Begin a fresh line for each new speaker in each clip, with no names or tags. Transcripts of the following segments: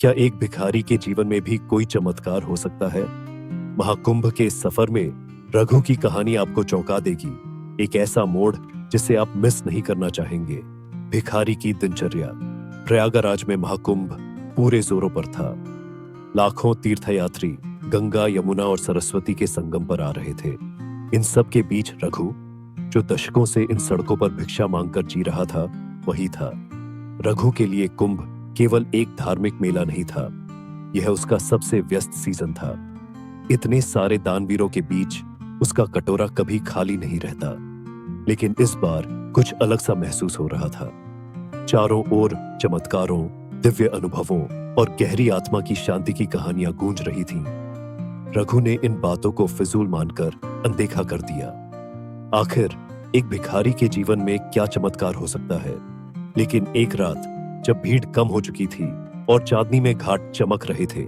क्या एक भिखारी के जीवन में भी कोई चमत्कार हो सकता है? महाकुंभ के इस सफर में रघु की कहानी आपको चौंका देगी। एक ऐसा मोड़ जिसे आप मिस नहीं करना चाहेंगे। भिखारी की दिनचर्या। प्रयागराज में महाकुंभ पूरे जोरों पर था। लाखों तीर्थयात्री गंगा, यमुना और सरस्वती के संगम पर आ रहे थे। इन सब के बीच रघु, जो दशकों से इन सड़कों पर भिक्षा मांगकर जी रहा था, वही था। रघु के लिए कुंभ केवल एक धार्मिक मेला नहीं था, यह उसका सबसे व्यस्त सीजन था। इतने सारे दानवीरों के बीच उसका कटोरा कभी खाली नहीं रहता। लेकिन इस बार कुछ अलग सा महसूस हो रहा था। चारों ओर चमत्कारों, दिव्य अनुभवों और गहरी आत्मा की शांति की कहानियां गूंज रही थीं। रघु ने इन बातों को फिजूल मानकर अनदेखा कर दिया। आखिर एक भिखारी के जीवन में क्या चमत्कार हो सकता है? लेकिन एक रात जब भीड़ कम हो चुकी थी और चांदनी में घाट चमक रहे थे,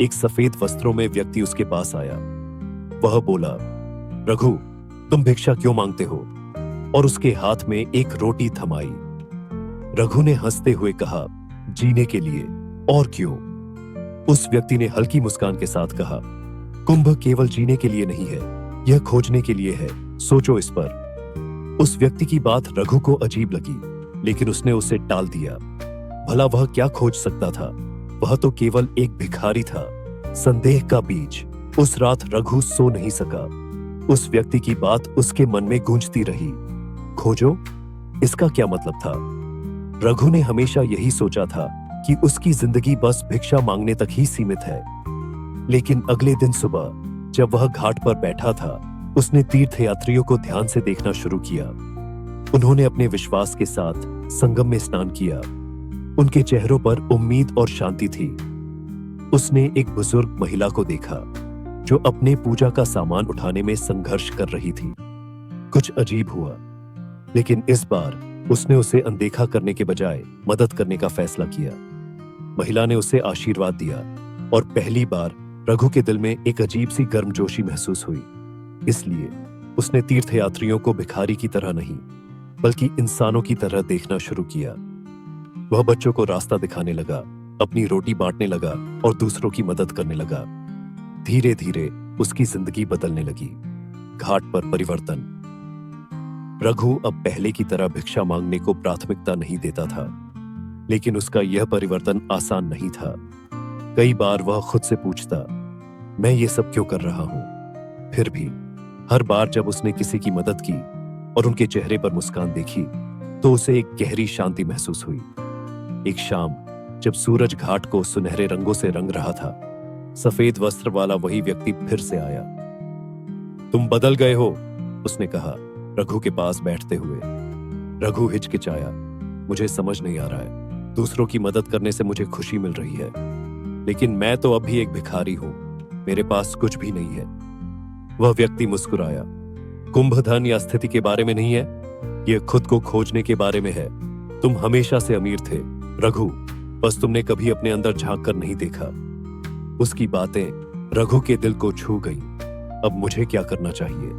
एक सफेद वस्त्रों में व्यक्ति उसके पास आया। वह बोला, रघु, तुम भिक्षा क्यों मांगते हो? और उसके हाथ में एक रोटी थमाई। रघु ने हंसते हुए कहा, जीने के लिए, और क्यों? उस व्यक्ति ने हल्की मुस्कान के साथ कहा, कुंभ केवल जीने के लिए नहीं है, यह खोजने के लिए है, सोचो इस पर। उस व्यक्ति की बात रघु को अजीब लगी, लेकिन उसने उसे टाल दिया। भला वह क्या खोज सकता था? वह तो केवल एक भिखारी था। संदेह का बीज। उस रात रघु सो नहीं सका। उस व्यक्ति की बात उसके मन में गूंजती रही। खोजो, इसका क्या मतलब था? रघु ने हमेशा यही सोचा था कि उसकी जिंदगी बस भिक्षा मांगने तक ही सीमित है। लेकिन अगले दिन सुबह जब वह घाट पर बैठा था, उसने तीर्थयात्रियों को ध्यान से देखना शुरू किया। उन्होंने अपने विश्वास के साथ संगम में स्नान किया। उनके चेहरों पर उम्मीद और शांति थी। उसने एक बुजुर्ग महिला को देखा जो अपने पूजा का सामान उठाने में संघर्ष कर रही थी। कुछ अजीब हुआ, लेकिन इस बार उसने उसे अनदेखा करने के बजाय मदद करने का फैसला किया। महिला ने उसे आशीर्वाद दिया और पहली बार रघु के दिल में एक अजीब सी गर्मजोशी महसूस हुई। इसलिए उसने तीर्थयात्रियों को भिखारी की तरह नहीं, बल्कि इंसानों की तरह देखना शुरू किया। वह बच्चों को रास्ता दिखाने लगा, अपनी रोटी बांटने लगा और दूसरों की मदद करने लगा। धीरे धीरे उसकी जिंदगी बदलने लगी। घाट पर परिवर्तन। रघु अब पहले की तरह भिक्षा मांगने को प्राथमिकता नहीं देता था, लेकिन उसका यह परिवर्तन आसान नहीं था। कई बार वह खुद से पूछता, मैं ये सब क्यों कर रहा हूं? फिर भी हर बार जब उसने किसी की मदद की और उनके चेहरे पर मुस्कान देखी, तो उसे एक गहरी शांति महसूस हुई। एक शाम जब सूरज घाट को सुनहरे रंगों से रंग रहा था, सफेद वस्त्र वाला वही व्यक्ति फिर से आया। तुम बदल गए हो, उसने कहा, रघु के पास बैठते हुए। रघु हिचकिचाया। मुझे समझ नहीं आ रहा है। दूसरों की मदद करने से मुझे खुशी मिल रही है, लेकिन मैं तो अभी एक भिखारी हूं। मेरे पास कुछ भी नहीं है। वह व्यक्ति मुस्कुराया। कुंभ धन या स्थिति के बारे में नहीं है, यह खुद को खोजने के बारे में है। तुम हमेशा से अमीर थे रघु, बस तुमने कभी अपने अंदर झांक कर नहीं देखा। उसकी बातें रघु के दिल को छू गईं। अब मुझे क्या करना चाहिए?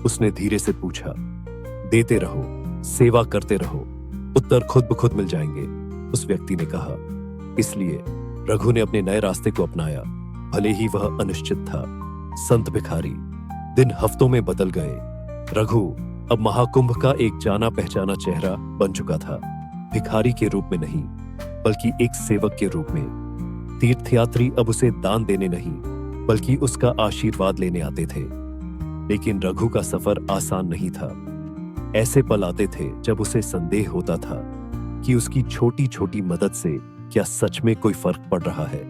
उसने धीरे से पूछा। देते रहो, सेवा करते रहो, उत्तर खुद ब खुद मिल जाएंगे, उस व्यक्ति ने कहा। इसलिए रघु ने अपने नए रास्ते को अपनाया, भले ही वह अनिश्चित था। संत भिखारी। दिन हफ्तों में बदल गए। रघु अब महाकुंभ का एक जाना पहचाना चेहरा बन चुका था। भिखारी के रूप में नहीं, बल्कि एक सेवक के रूप में। तीर्थयात्री अब उसे दान देने नहीं, बल्कि उसका आशीर्वाद लेने आते थे। लेकिन रघु का सफर आसान नहीं था। ऐसे पल आते थे जब उसे संदेह होता था कि उसकी छोटी छोटी मदद से क्या सच में कोई फर्क पड़ रहा है।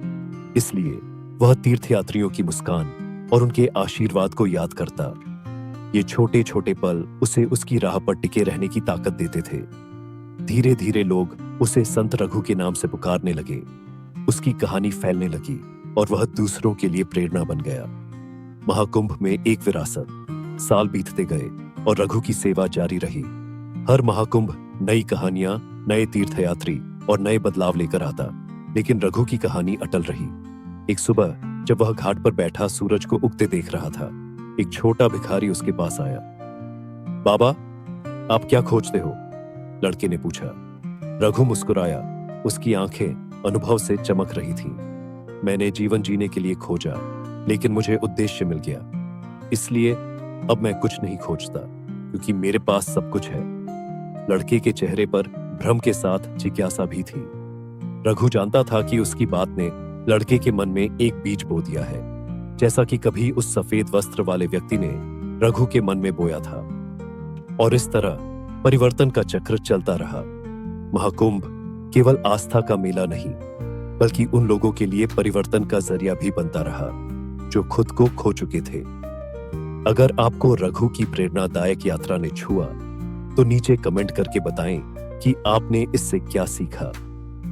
इसलिए वह तीर्थयात्रियों की मुस्कान और उनके आशीर्वाद को याद करता। ये छोटे छोटे पल उसे उसकी राह पर टिके रहने की ताकत देते थे। धीरे धीरे लोग उसे संत रघु के नाम से पुकारने लगे। उसकी कहानी फैलने लगी और वह दूसरों के लिए प्रेरणा बन गया। महाकुंभ में एक विरासत। साल बीतते गए और रघु की सेवा जारी रही। हर महाकुंभ नई कहानियां, नए तीर्थयात्री और नए बदलाव लेकर आता, लेकिन रघु की कहानी अटल रही। एक सुबह जब वह घाट पर बैठा सूरज को उगते देख रहा था, एक छोटा भिखारी उसके पास आया। बाबा, आप क्या खोजते हो? लड़के ने पूछा। रघु मुस्कुराया। उसकी आंखें अनुभव से चमक रही थीं। मैंने जीवन जीने के लिए खोजा, लेकिन मुझे उद्देश्य मिल गया। इसलिए अब मैं कुछ नहीं खोजता, क्योंकि मेरे पास सब कुछ है। लड़के के चेहरे पर भ्रम के साथ जिज्ञासा भी थी। रघु जानता था कि उसकी बात ने लड़के के मन में एक बीज बो दिया है, जैसा कि कभी उस सफेद वस्त्र वाले व्यक्ति ने रघु के मन में बोया था। और इस तरह परिवर्तन का चक्र चलता रहा। महाकुंभ केवल आस्था का मेला नहीं, बल्कि उन लोगों के लिए परिवर्तन का जरिया भी बनता रहा जो खुद को खो चुके थे। अगर आपको रघु की प्रेरणादायक यात्रा ने छुआ, तो नीचे कमेंट करके बताएं कि आपने इससे क्या सीखा।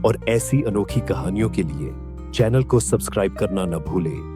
और ऐसी अनोखी कहानियों के लिए चैनल को सब्सक्राइब करना न भूलें।